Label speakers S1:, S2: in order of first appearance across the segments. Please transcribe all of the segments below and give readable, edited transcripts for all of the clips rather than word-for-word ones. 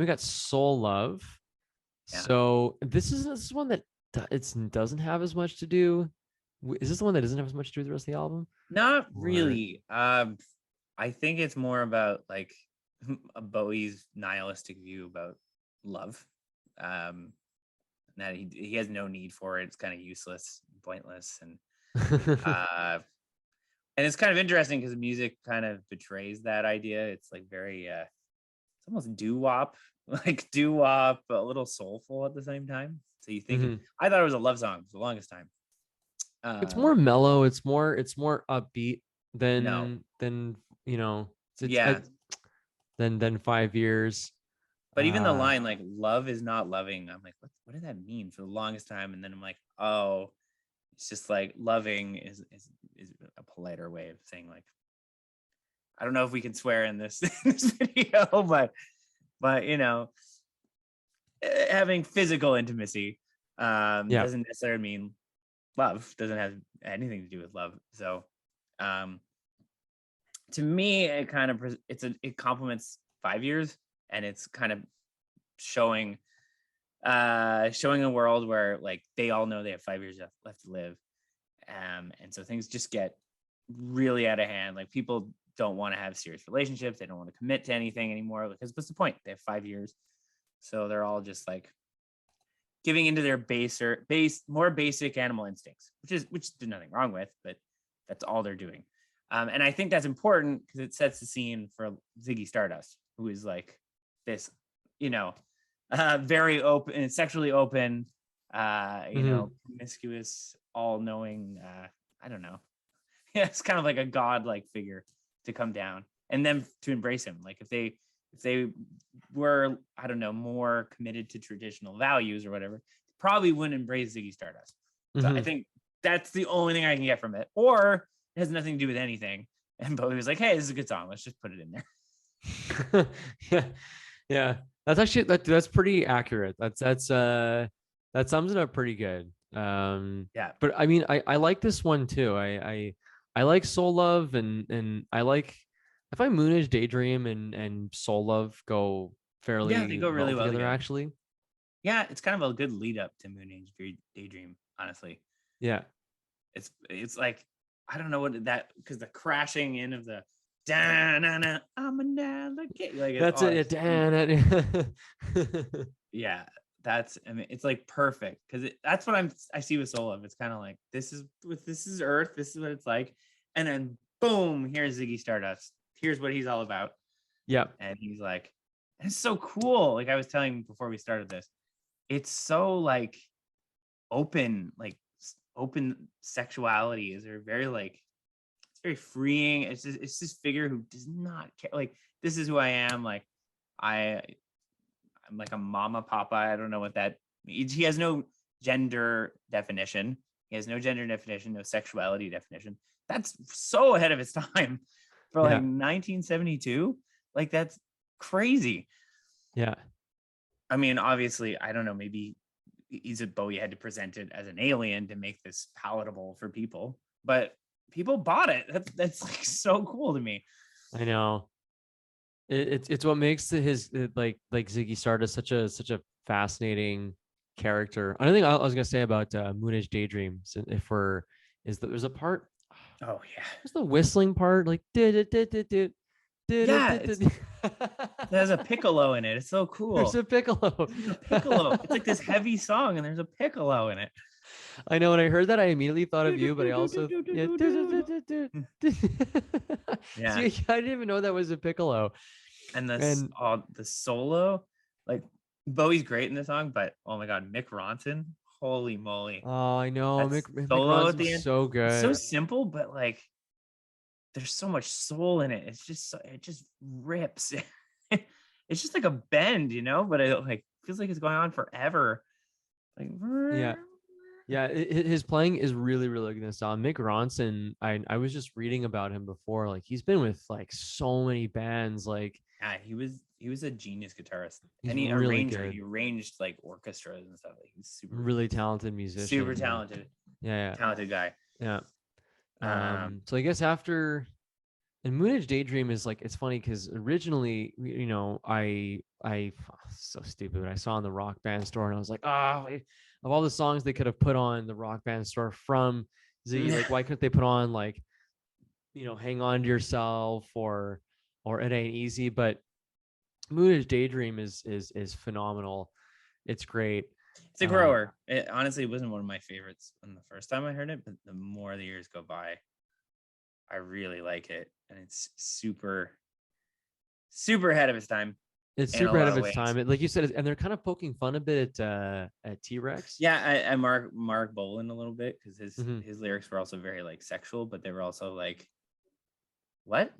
S1: We got Soul Love.
S2: Yeah.
S1: So this is one that it doesn't have as much to do. Is this the one that doesn't have as much to do with the rest of the album?
S2: Not
S1: Or
S2: really. I think it's more about like a Bowie's nihilistic view about love. Um, that he has no need for it. It's kind of useless, pointless, uh, and it's kind of interesting because the music kind of betrays that idea. It's like very, it's almost doo wop, like doo wop, but a little soulful at the same time. So you think
S1: Mhm.
S2: I thought it was a love song for the longest time.
S1: It's
S2: Um,
S1: more mellow. It's more upbeat
S2: no,
S1: than it's
S2: yeah,
S1: than 5 years.
S2: but even the
S1: Uh,
S2: line like "love is not loving," I'm like, what did that mean for the longest time? And then I'm like, oh, it's just like loving is a politer way of saying like, I don't know if we can swear in this, in this video, but having physical intimacy
S1: yeah,
S2: doesn't necessarily mean love. Doesn't have anything to do with love. So um, to me, it kind of it complements 5 years, and it's kind of showing showing a world where like they all know they have 5 years left to live, and so things just get really out of hand. Like people don't want to have serious relationships, they don't want to commit to anything anymore because what's the point? They have 5 years, so they're all just like giving into their more basic animal instincts, which there's nothing wrong with, but that's all they're doing. And I think that's important because it sets the scene for Ziggy Stardust, who is like this, you know, very open and sexually open,
S1: hmm
S2: promiscuous, all-knowing. I don't know. Yeah, it's kind of like a god-like figure to come down and then to embrace him. Like if they were, I don't know, more committed to traditional values or whatever, probably wouldn't embrace Ziggy Stardust. So I
S1: hmm
S2: think that's the only thing I can get from it. Or it has nothing to do with anything. And Bowie was like, hey, this is a good song. Let's just put it in there.
S1: yeah, yeah. That's actually that's pretty accurate. That sums it up pretty good.
S2: Yeah.
S1: But I mean, I like this one too. I like Soul Love and I find Moonage, Daydream, and Soul Love go
S2: Yeah, they
S1: fairly
S2: go
S1: well
S2: really well
S1: together,
S2: together.
S1: actually.
S2: Yeah, it's kind of a good lead up to Moonage Daydream, honestly.
S1: Yeah,
S2: It's like I don't know what that because the crashing in of the da na na I'm an alligator like it's
S1: that's
S2: all
S1: it.
S2: it's
S1: Dan, it.
S2: yeah, that's I mean it's like perfect because that's what I see with Soul Love. It's kind of like this is Earth, this is what it's like, and then boom, here's Ziggy Stardust. Here's what he's all about,
S1: yeah,
S2: and he's like, and it's so cool. Like I was telling you before we started this, it's so like open, like open sexuality is very like it's very freeing. It's this figure who does not care. Like this is who I am. Like I I'm like a mama papa. I don't know what that means. He has no gender definition. He has no gender definition, no sexuality definition. That's so ahead of its time for like
S1: yeah,
S2: 1972. Like that's crazy.
S1: yeah.
S2: I mean, obviously, I don't know. Maybe he's a Bowie had to present it as an alien to make this palatable for people, but people bought it. That's like so cool to me.
S1: I know. It's what makes like Ziggy Stardust such a fascinating character. Another thing I was gonna say about Moonage Daydream, if we're is that there's a part,
S2: Oh yeah,
S1: there's the whistling part, like did it did it did
S2: yeah.
S1: did
S2: It's
S1: it.
S2: there's a piccolo in it. It's so
S1: There's
S2: cool.
S1: a piccolo.
S2: There's a piccolo. It's like this heavy song, and there's a piccolo in it.
S1: I know when I heard that, I immediately thought of you, but I also yeah.
S2: Yeah,
S1: See, I didn't even know that was a piccolo.
S2: and
S1: And
S2: the solo, like Bowie's great in the song, but oh my god, Mick Ronson, holy moly,
S1: oh, I know
S2: that
S1: Mick
S2: solo at
S1: Ronson's
S2: the end,
S1: so
S2: it's so
S1: good.
S2: simple, but like there's so much soul in it. It's just it just rips. It's just like a bend, but it like feels like it's going on forever. Like
S1: Yeah. Yeah, his playing is really, really good in this song. Mick Ronson, I was just reading about him before. Like he's been with like so many bands. Like
S2: yeah, he was a genius guitarist,
S1: he's
S2: and he
S1: really
S2: arranger. He
S1: good,
S2: arranged like orchestras and stuff. Like he's
S1: really talented
S2: super
S1: musician. And
S2: talented,
S1: yeah,
S2: talented guy.
S1: yeah, yeah.
S2: Um,
S1: So I guess after and Moonage Daydream is like it's funny because originally, I so stupid. I saw in the Rock Band store and I was like, oh, of all the songs they could have put on the Rock Band store from Ziggy, like why couldn't they put on like, Hang On to Yourself or It Ain't Easy? But Moonage Daydream is phenomenal. It's great.
S2: It's a grower. It honestly wasn't one of my favorites when the first time I heard it, but the more the years go by, I really like it, and it's super, super ahead of its time
S1: It's
S2: in a
S1: super ahead
S2: lot
S1: of
S2: of
S1: its
S2: ways.
S1: time. And like you said, and they're kind of poking fun a bit at T-Rex.
S2: Yeah, I Mark Bolan a little bit because his
S1: Mm-hmm.
S2: his lyrics were also very like sexual, but they were also like what,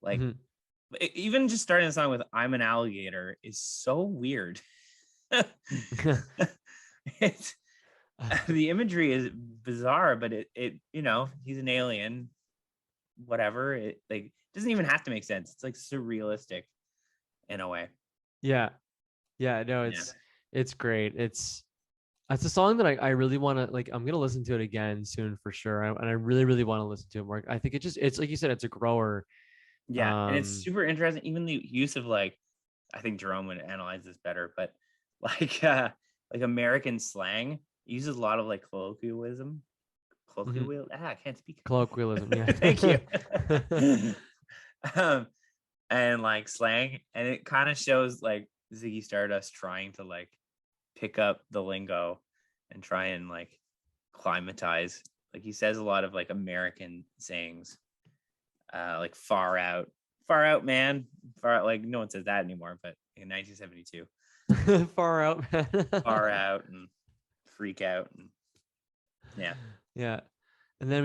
S2: like
S1: Mm-hmm.
S2: even just starting the song with "I'm an alligator" is so weird. It's the imagery is bizarre, but it he's an alien, whatever. It like doesn't even have to make sense. It's like surrealistic in a way.
S1: Yeah. Yeah, no,
S2: Yeah.
S1: it's great. It's a song that I really want to like. I'm gonna listen to it again soon for sure, and I really really want to listen to it more. I think it's like you said, it's a grower.
S2: Yeah, and it's
S1: Um,
S2: super interesting. Even the use of like, I think Jerome would analyze this better, but like American slang uses a lot of like colloquialism.
S1: mhm.
S2: I can't speak.
S1: Colloquialism,
S2: Thank you.
S1: yeah.
S2: um, and like slang, and it kind of shows like Ziggy Stardust trying to like pick up the lingo and try and like climatize. Like he says a lot of like American sayings, like far out, man, far out. Like no one says that anymore, but in 1972,
S1: Far out,
S2: far
S1: man.
S2: out and freak out, and yeah.
S1: Yeah, and then we